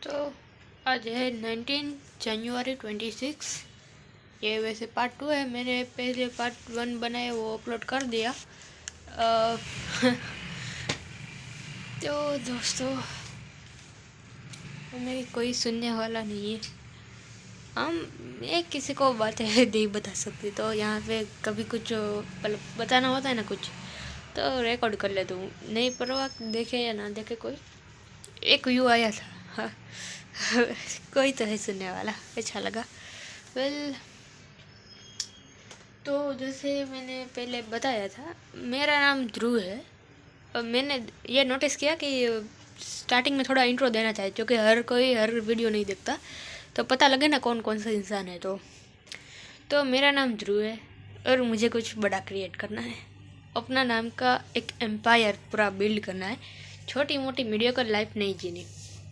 तो आज है 19 जनवरी 26। ये वैसे पार्ट 2 है। मैंने पहले पार्ट 1 बनाए, वो अपलोड कर दिया। तो दोस्तों, मेरी कोई सुनने वाला नहीं है। मैं किसी को बातें नहीं बता सकती, तो यहाँ पे कभी कुछ मतलब बताना होता है ना कुछ, तो रिकॉर्ड कर लेता हूँ। नहीं परवाह देखे या ना देखे, कोई एक व्यू आया था। हाँ। कोई तो है सुनने वाला, अच्छा लगा। वेल, तो जैसे मैंने पहले बताया था, मेरा नाम ध्रुव है। और मैंने ये नोटिस किया कि स्टार्टिंग में थोड़ा इंट्रो देना चाहिए, क्योंकि हर कोई हर वीडियो नहीं देखता, तो पता लगे ना कौन कौन सा इंसान है। तो मेरा नाम ध्रुव है और मुझे कुछ बड़ा क्रिएट करना है। अपना नाम का एक एम्पायर पूरा बिल्ड करना है। छोटी मोटी मीडियोकर लाइफ नहीं जीनी।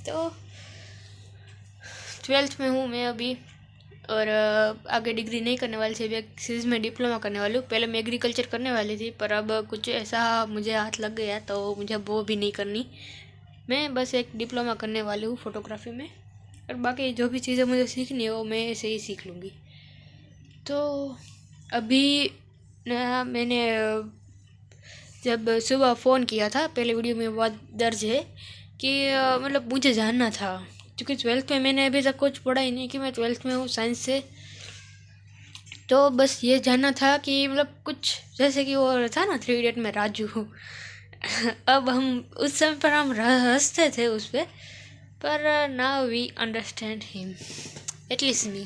तो 12th में हूँ मैं अभी, और आगे डिग्री नहीं करने वाली थी, एक चीज़ में डिप्लोमा करने वाली हूँ। पहले मैं एग्रीकल्चर करने वाली थी, पर अब कुछ ऐसा मुझे हाथ लग गया, तो मुझे वो भी नहीं करनी। मैं बस एक डिप्लोमा करने वाली हूँ फोटोग्राफी में, और बाकी जो भी चीज़ें मुझे सीखनी है वो मैं ऐसे ही सीख लूँगी। तो अभी मैंने जब सुबह फ़ोन किया था, पहले वीडियो में बात दर्ज है कि मतलब मुझे जानना था, क्योंकि 12th में मैंने अभी तक कुछ पढ़ा ही नहीं कि मैं 12th में हूँ साइंस से। तो बस ये जानना था कि मतलब कुछ जैसे कि वो था ना 3 इडियट में राजू। अब हम उस समय पर हम हंसते थे उस पर now we understand him, at least me.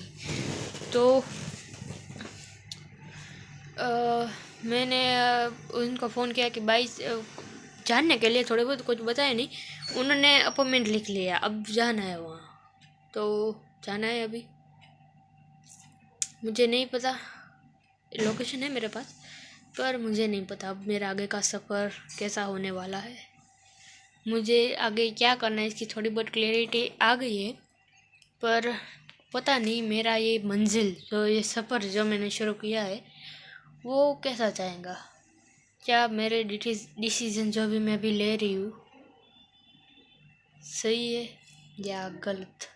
तो मैंने उनको फ़ोन किया कि भाई जानने के लिए, थोड़े बहुत कुछ बताया नहीं। उन्होंने अपॉइंटमेंट लिख लिया, अब जाना है वहाँ। तो जाना है अभी। मुझे नहीं पता, लोकेशन है मेरे पास, पर मुझे नहीं पता अब मेरा आगे का सफ़र कैसा होने वाला है। मुझे आगे क्या करना है इसकी थोड़ी बहुत क्लैरिटी आ गई है, पर पता नहीं मेरा ये मंजिल, जो ये सफ़र जो मैंने शुरू किया है, वो कैसा जाएगा। क्या मेरे डिसीजन जो भी मैं अभी ले रही हूँ सही है या गलत।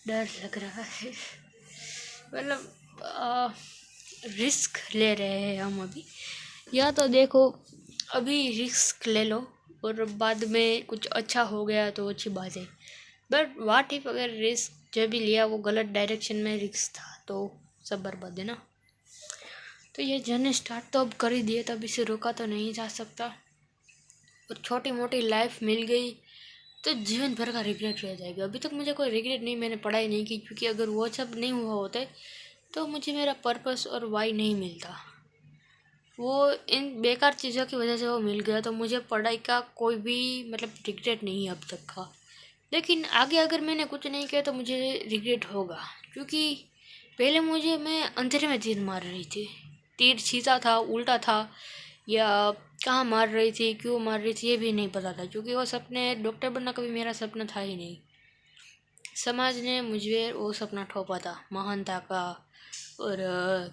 डर लग रहा है, मतलब रिस्क ले रहे हैं हम अभी। या तो देखो, अभी रिस्क ले लो और बाद में कुछ अच्छा हो गया तो अच्छी बात है, बट वाट इफ अगर रिस्क जो भी लिया वो गलत डायरेक्शन में रिस्क था, तो सब बर्बाद है ना। तो ये जर्नी स्टार्ट तो अब कर ही दिए, तब इसे रोका तो नहीं जा सकता। और छोटी मोटी लाइफ मिल गई तो जीवन भर का रिग्रेट रह जाएगा। अभी तक मुझे कोई रिग्रेट नहीं, मैंने पढ़ाई नहीं की, क्योंकि अगर वो सब नहीं हुआ होता तो मुझे मेरा पर्पस और वाई नहीं मिलता। वो इन बेकार चीज़ों की वजह से वो मिल गया, तो मुझे पढ़ाई का कोई भी मतलब रिग्रेट नहीं है अब तक का। लेकिन आगे अगर मैंने कुछ नहीं किया तो मुझे रिग्रेट होगा, क्योंकि पहले मैं अंधेरे में तीर मार रही थी। तीर सीधा था, उल्टा था, या कहाँ मार रही थी, क्यों मार रही थी, ये भी नहीं पता था, क्योंकि वो सपने डॉक्टर बनना कभी मेरा सपना था ही नहीं। समाज ने मुझे वो सपना ठोपा था महानता का, और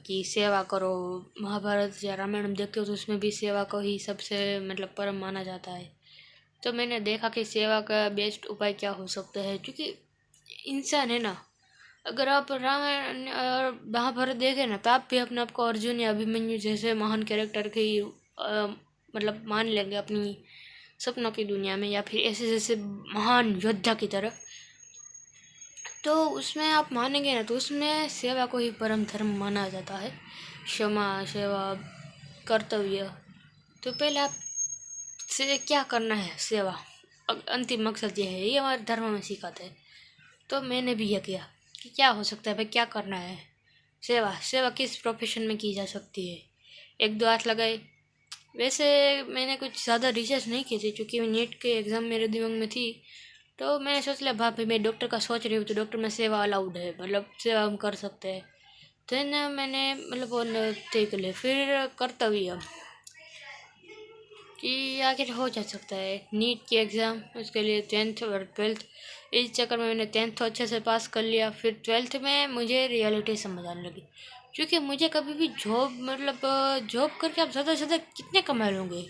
कि सेवा करो। महाभारत या रामायण हम देखते हो तो उसमें भी सेवा को ही सबसे मतलब परम माना जाता है। तो मैंने देखा कि सेवा का बेस्ट उपाय क्या हो सकता है, क्योंकि इंसान है ना, अगर आप रामायण और महाभारत देखें ना, तो आप भी अपने आप को अर्जुन या अभिमन्यु जैसे महान कैरेक्टर की मतलब मान लेंगे अपनी सपनों की दुनिया में, या फिर ऐसे जैसे महान योद्धा की तरह। तो उसमें आप मानेंगे ना, तो उसमें सेवा को ही परम धर्म माना जाता है। क्षमा, सेवा, कर्तव्य। तो पहले आप से क्या करना है, सेवा अंतिम मकसद ये है, ये हमारे धर्म में सिखाते हैं। तो मैंने भी यह किया कि क्या हो सकता है भाई, क्या करना है। सेवा किस प्रोफेशन में की जा सकती है, एक दो हाथ लगाए। वैसे मैंने कुछ ज़्यादा रिसर्च नहीं की थी, क्योंकि नीट के एग्ज़ाम मेरे दिमाग में थी। तो मैंने सोच लिया भाई, मैं डॉक्टर का सोच रही हूँ, तो डॉक्टर में सेवा अलाउड है, मतलब सेवा हम कर सकते हैं। तो ना मैंने मतलब वो तय कर लिया। फिर कर्तव्य कि आखिर हो जा सकता है नीट की एग्ज़ाम, उसके लिए 10th और 12th, इस चक्कर में मैंने 10th तो अच्छे से पास कर लिया। फिर 12th में मुझे रियलिटी समझ आने लगी, क्योंकि मुझे कभी भी जॉब करके आप ज़्यादा से ज़्यादा कितने कमा लोगे।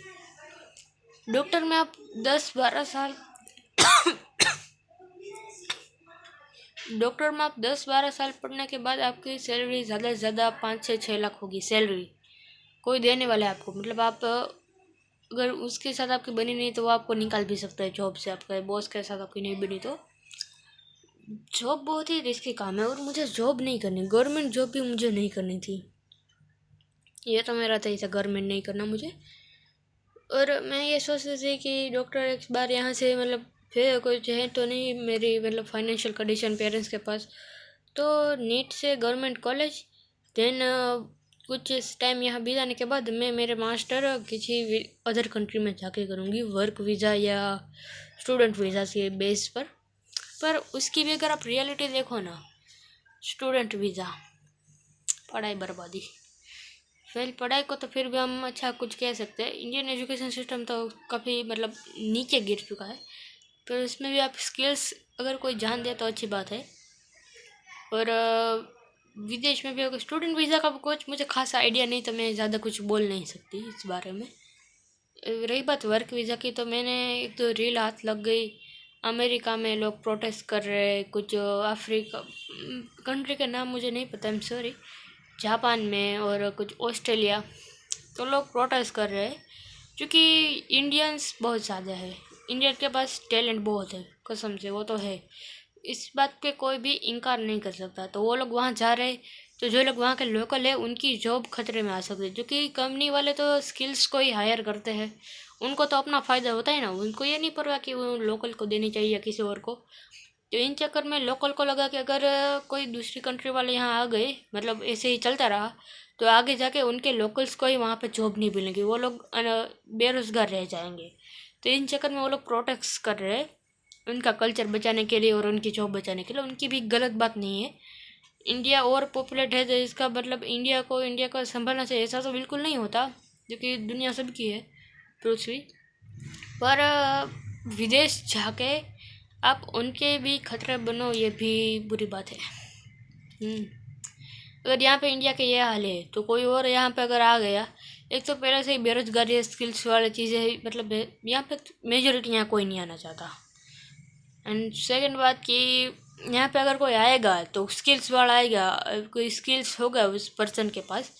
डॉक्टर में आप 10-12 साल डॉक्टर में आप 10-12 साल पढ़ने के बाद आपकी सैलरी ज़्यादा से ज़्यादा 5 से 6 लाख होगी सैलरी, कोई देने वाला है आपको। मतलब आप अगर उसके साथ आपकी बनी नहीं तो वो आपको निकाल भी सकता है जॉब से, आपका बॉस के साथ आपकी नहीं बनी तो। जॉब बहुत ही रिस्की काम है और मुझे जॉब नहीं करनी, गवर्नमेंट जॉब भी मुझे नहीं करनी थी। ये तो मेरा तय था गवर्नमेंट नहीं करना मुझे। और मैं ये सोच रही थी कि डॉक्टर एक बार यहाँ से मतलब फिर कुछ है तो नहीं मेरी मतलब फाइनेंशियल कंडीशन पेरेंट्स के पास, तो नीट से गवर्नमेंट कॉलेज, देन कुछ टाइम यहाँ बिताने के बाद मैं मेरे मास्टर किसी अदर कंट्री में जाके करूँगी, वर्क वीज़ा या स्टूडेंट वीज़ा के बेस पर उसकी भी अगर आप रियलिटी देखो ना, स्टूडेंट वीज़ा पढ़ाई बर्बादी। फेल पढ़ाई को तो फिर भी हम अच्छा कुछ कह सकते हैं, इंडियन एजुकेशन सिस्टम तो काफ़ी मतलब नीचे गिर चुका है, पर उसमें भी आप स्किल्स अगर कोई जान दे तो अच्छी बात है। और विदेश में भी अगर स्टूडेंट वीज़ा का कुछ मुझे खासा आइडिया नहीं, तो मैं ज़्यादा कुछ बोल नहीं सकती इस बारे में। रही बात वर्क वीज़ा की, तो मैंने एक तो रील हाथ लग गई, अमेरिका में लोग प्रोटेस्ट कर रहे हैं, कुछ अफ्रीका कंट्री का नाम मुझे नहीं पता, आई एम सॉरी, जापान में और कुछ ऑस्ट्रेलिया, तो लोग प्रोटेस्ट कर रहे हैं क्योंकि इंडियंस बहुत ज़्यादा है, इंडियन के पास टैलेंट बहुत है कसम से, वो तो है, इस बात पे कोई भी इनकार नहीं कर सकता। तो वो लोग वहाँ जा रहे, तो जो लोग वहाँ के लोकल है उनकी जॉब खतरे में आ सकती है, क्योंकि कंपनी वाले तो स्किल्स को ही हायर करते हैं, उनको तो अपना फ़ायदा होता है ना, उनको ये नहीं परवाह कि वो लोकल को देनी चाहिए या किसी और को। तो इन चक्कर में लोकल को लगा कि अगर कोई दूसरी कंट्री वाले यहाँ आ गए, मतलब ऐसे ही चलता रहा, तो आगे जाके उनके लोकल्स को ही वहाँ पे जॉब नहीं मिलेगी, वो लोग बेरोज़गार रह जाएंगे। तो इन चक्कर में वो लोग प्रोटेस्ट कर रहे हैं उनका कल्चर बचाने के लिए और उनकी जॉब बचाने के लिए। उनकी भी गलत बात नहीं है, इंडिया और पॉपुलेट है तो इसका मतलब इंडिया को संभालना चाहिए, ऐसा तो बिल्कुल नहीं होता, क्योंकि दुनिया सबकी है पृथ्वी पर। विदेश जाके आप उनके भी खतरे बनो, ये भी बुरी बात है। अगर यहाँ पे इंडिया के ये हाल है तो कोई और यहाँ पे अगर आ गया, एक तो पहले से ही बेरोजगारी स्किल्स वाली चीज़ें, मतलब यहाँ पे मेजोरिटी यहाँ कोई नहीं आना चाहता, एंड सेकंड बात कि यहाँ पे अगर कोई आएगा तो स्किल्स वाला आएगा, कोई स्किल्स होगा उस पर्सन के पास,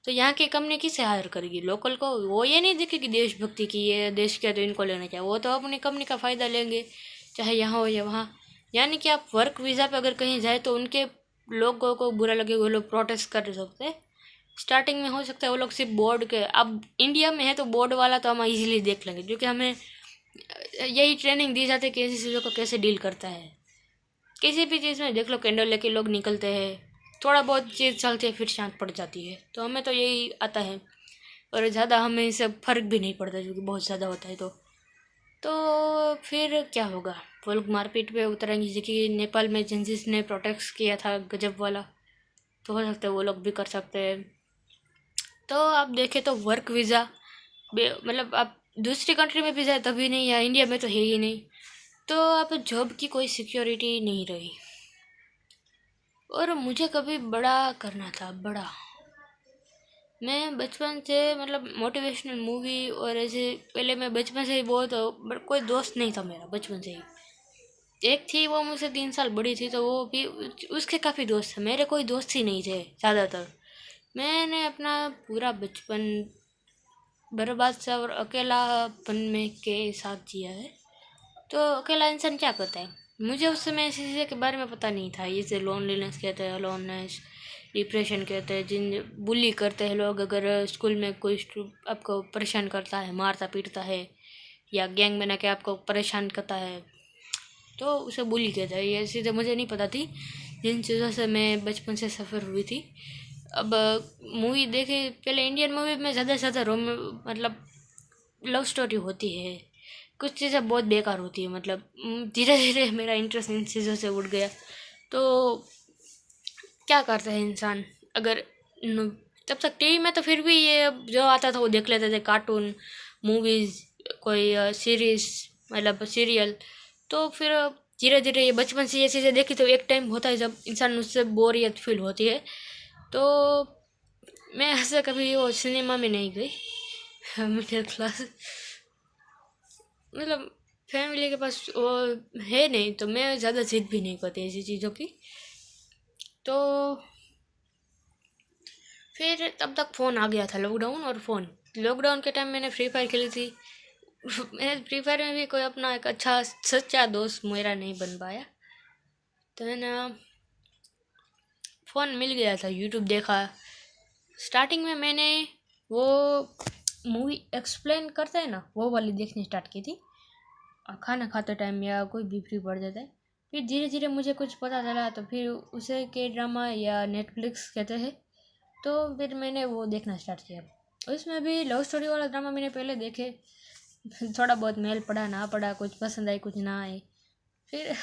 तो यहाँ की कंपनी किसे हायर करेगी, लोकल को। वो ये नहीं देखेगी देशभक्ति की, ये देश के तो इनको लेना चाहिए, वो तो अपनी कंपनी का फ़ायदा लेंगे चाहे यहाँ हो या वहाँ। यानी कि आप वर्क वीज़ा पे अगर कहीं जाए तो उनके लोगों को बुरा लगे, वो लोग प्रोटेस्ट कर सकते हैं। स्टार्टिंग में हो सकता है वो लोग सिर्फ बोर्ड के, अब इंडिया में है तो बोर्ड वाला तो हम इजीली देख लेंगे, क्योंकि हमें यही ट्रेनिंग दी जाती है कि ऐसी चीज़ों को कैसे डील करता है। किसी भी चीज़ में देख लो, कैंडल लेके लोग निकलते हैं, थोड़ा बहुत चीज़ चलती है फिर शांत पड़ जाती है, तो हमें तो यही आता है। और ज़्यादा हमें इससे फ़र्क भी नहीं पड़ता, क्योंकि बहुत ज़्यादा होता है तो फिर क्या होगा, वो लोग मारपीट पे उतरेंगे, जैसे कि नेपाल में जिस ने प्रोटेस्ट किया था गजब वाला, तो हो सकता है वो लोग भी कर सकते हैं। तो आप देखें तो वर्क वीज़ा मतलब आप दूसरी कंट्री में भी जाए तभी नहीं, या इंडिया में तो है ही नहीं, तो आप जॉब की कोई सिक्योरिटी नहीं रही। और मुझे कभी बड़ा करना था, बड़ा, मैं बचपन से मतलब मोटिवेशनल मूवी और ऐसे, पहले मैं बचपन से ही बहुत, कोई दोस्त नहीं था मेरा बचपन से ही। एक थी वो मुझसे 3 साल बड़ी थी, तो वो भी, उसके काफ़ी दोस्त थे, मेरे कोई दोस्त ही नहीं थे ज़्यादातर। मैंने अपना पूरा बचपन बर्बाद सा और अकेलापन में के साथ जिया है। तो अकेला इंसान क्या करता है, मुझे उस समय ऐसी चीज़ें के बारे में पता नहीं था, जैसे लोनलीनेस कहते हैं, अलोननेस, डिप्रेशन कहते हैं, जिन बुली करते हैं लोग, अगर स्कूल में कोई आपको परेशान करता है, मारता पीटता है, या गैंग बना के आपको परेशान करता है, तो उसे बुली कहते हैं। ये चीज़ें मुझे नहीं पता थी, जिन चीज़ों से मैं बचपन से सफ़र हुई थी। अब मूवी देखे, पहले इंडियन मूवी में ज़्यादा से ज़्यादा मतलब लव स्टोरी होती है, कुछ चीज़ें बहुत बेकार होती है, मतलब धीरे धीरे मेरा इंटरेस्ट इन चीज़ों से उठ गया। तो क्या करता है इंसान, अगर तब तक टीवी में तो फिर भी ये जो आता था वो देख लेते थे, कार्टून, मूवीज़, कोई सीरीज़, मतलब सीरियल। तो फिर धीरे धीरे ये बचपन से ये चीज़ें देखी, तो एक टाइम होता है जब इंसान उससे बोरियत फील होती है। तो मैं ऐसे कभी वो सिनेमा में नहीं गई मिडिल क्लास, मतलब फैमिली के पास वो है नहीं, तो मैं ज़्यादा जिद भी नहीं करती ऐसी चीज़ों की। तो फिर तब तक फ़ोन आ गया था, लॉकडाउन। और फ़ोन लॉकडाउन के टाइम मैंने फ्री फायर खेली थी। मैं फ्री फायर में भी कोई अपना एक अच्छा सच्चा दोस्त मेरा नहीं बन पाया। तो है ना, फ़ोन मिल गया था, यूट्यूब देखा। स्टार्टिंग में मैंने वो मूवी एक्सप्लेन करते हैं ना, वो वाली देखनी स्टार्ट की थी, खाना खाते टाइम या कोई भी फ्री पड़ जाता है। फिर धीरे धीरे मुझे कुछ पता चला, तो फिर उसे के ड्रामा या नेटफ्लिक्स कहते हैं। तो फिर मैंने वो देखना स्टार्ट किया। उसमें भी लव स्टोरी वाला ड्रामा मैंने पहले देखे, थोड़ा बहुत मेल पड़ा ना पड़ा, कुछ पसंद आई कुछ ना आए। फिर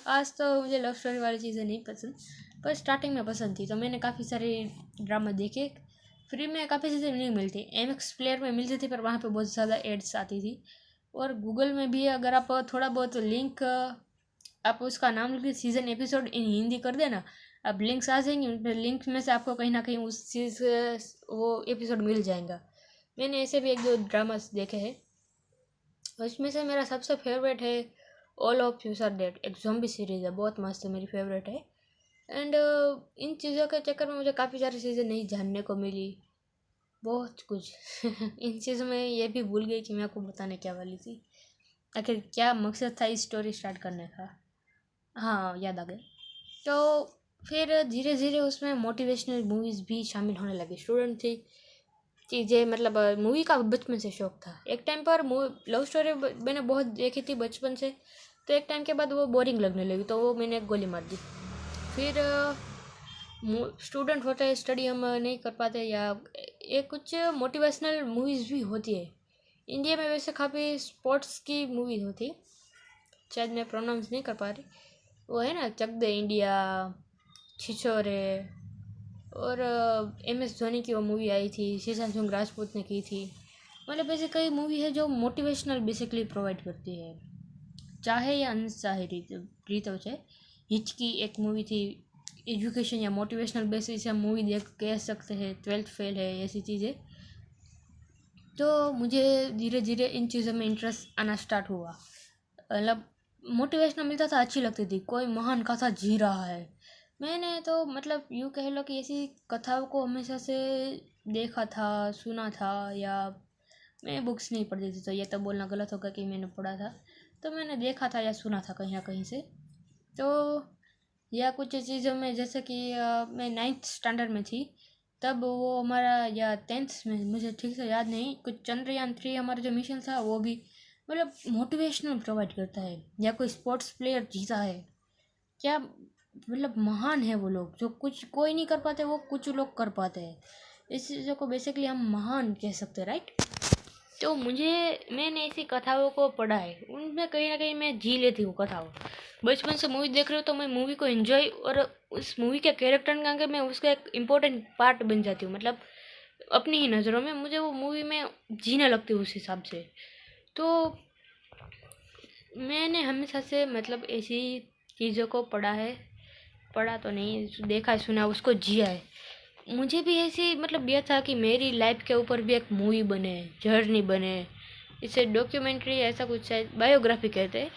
आज तो मुझे लव स्टोरी वाली चीज़ें नहीं पसंद, पर स्टार्टिंग में पसंद थी। तो मैंने काफ़ी सारे ड्रामा देखे। फ्री में काफ़ी चीज़ें नहीं मिलती, एमएक्स प्लेयर में मिलती थी, पर वहाँ पे बहुत ज़्यादा एड्स आती थी। और गूगल में भी अगर आप थोड़ा बहुत लिंक, आप उसका नाम लिखिए सीज़न एपिसोड इन हिंदी कर देना, अब लिंक्स आ जाएंगे, उन लिंक में से आपको कहीं ना कहीं उस चीज़ वो एपिसोड मिल जाएगा। मैंने ऐसे भी एक दो ड्रामास देखे हैं। उसमें से मेरा सबसे फेवरेट है all of you are dead, एक ज़ॉम्बी सीरीज़ है, बहुत मस्त है, मेरी फेवरेट है। एंड इन चीज़ों के चक्कर में मुझे काफ़ी सारी चीज़ें नहीं जानने को मिली, बहुत कुछ। इन चीज़ों में ये भी भूल गई कि मैं आपको बताने क्या वाली थी, आखिर क्या मकसद था इस स्टोरी स्टार्ट करने का। हाँ, याद आ गया। तो फिर धीरे धीरे उसमें मोटिवेशनल मूवीज़ भी शामिल होने लगी। स्टूडेंट थी चीज़ें, मतलब मूवी का बचपन से शौक था। एक टाइम पर लव स्टोरी मैंने बहुत देखी थी बचपन से, तो एक टाइम के बाद वो बोरिंग लगने लगी, तो वो मैंने गोली मार दी। फिर स्टूडेंट होते हैं, स्टडी हम नहीं कर पाते, या ये कुछ मोटिवेशनल मूवीज़ भी होती है। इंडिया में वैसे काफ़ी स्पोर्ट्स की मूवीज़ होती, शायद मैं प्रोनाउंस नहीं कर पा रही। वो है ना, चक दे इंडिया, छिछोरे, और MS धोनी की वो मूवी आई थी, शीशा सिंह राजपूत ने की थी। मतलब ऐसे कई मूवी है जो मोटिवेशनल बेसिकली प्रोवाइड करती है, चाहे या अनचाहे रीतों से। हिचकी एक मूवी थी, एजुकेशन या मोटिवेशनल बेसिस से हम मूवी देख कह सकते हैं, 12th फेल है, ऐसी चीज़ें। तो मुझे धीरे धीरे इन चीज़ों में इंटरेस्ट आना स्टार्ट हुआ। मतलब मोटिवेशनल मिलता था, अच्छी लगती थी, कोई महान कथा जी रहा है। मैंने तो मतलब यूँ कह लो कि ऐसी कथाओं को हमेशा से देखा था, सुना था, या मैं बुक्स नहीं पढ़ती थी, तो ये तो बोलना गलत होगा कि मैंने पढ़ा था। तो मैंने देखा था या सुना था कहीं ना कहीं से। तो या कुछ चीज़ों में, जैसे कि मैं 9th स्टैंडर्ड में थी, तब वो हमारा, या 10th में, मुझे ठीक से याद नहीं, कुछ चंद्रयान 3 हमारा जो मिशन था वो भी मतलब मोटिवेशनल प्रोवाइड करता है। या कोई स्पोर्ट्स प्लेयर जीता है, क्या मतलब महान है वो लोग, जो कुछ कोई नहीं कर पाते वो कुछ लोग कर पाते हैं। इस चीज़ों को बेसिकली हम महान कह सकते हैं, राइट। तो मैंने ऐसी कथाओं को पढ़ा है, उनमें कहीं ना कहीं मैं जी लेती हूँ कथाओं। बचपन से मूवी देख रही हूँ तो मैं मूवी को एंजॉय, और उस मूवी के कैरेक्टर का मैं उसका एक इम्पोर्टेंट पार्ट बन जाती हूँ। मतलब अपनी ही नज़रों में मुझे वो मूवी में जीने लगती हूँ उस हिसाब से। तो मैंने हमेशा से मतलब ऐसी चीज़ों को पढ़ा है, पढ़ा तो नहीं, देखा है, सुना, उसको जिया है। मुझे भी ऐसी मतलब यह था कि मेरी लाइफ के ऊपर भी एक मूवी बने, जर्नी बने, इसे डॉक्यूमेंट्री ऐसा कुछ, शायद बायोग्राफी कहते हैं।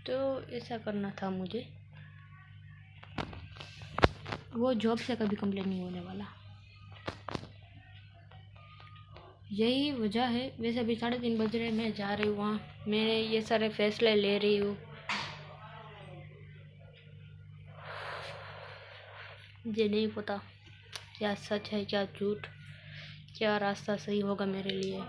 तो ऐसा करना था मुझे, वो जॉब से कभी कंप्लेन नहीं होने वाला। यही वजह है। वैसे अभी 3:30 बज रहे, मैं जा रही हूँ वहाँ, मैं ये सारे फैसले ले रही हूँ। मुझे नहीं पता क्या सच है क्या झूठ, क्या रास्ता सही होगा मेरे लिए।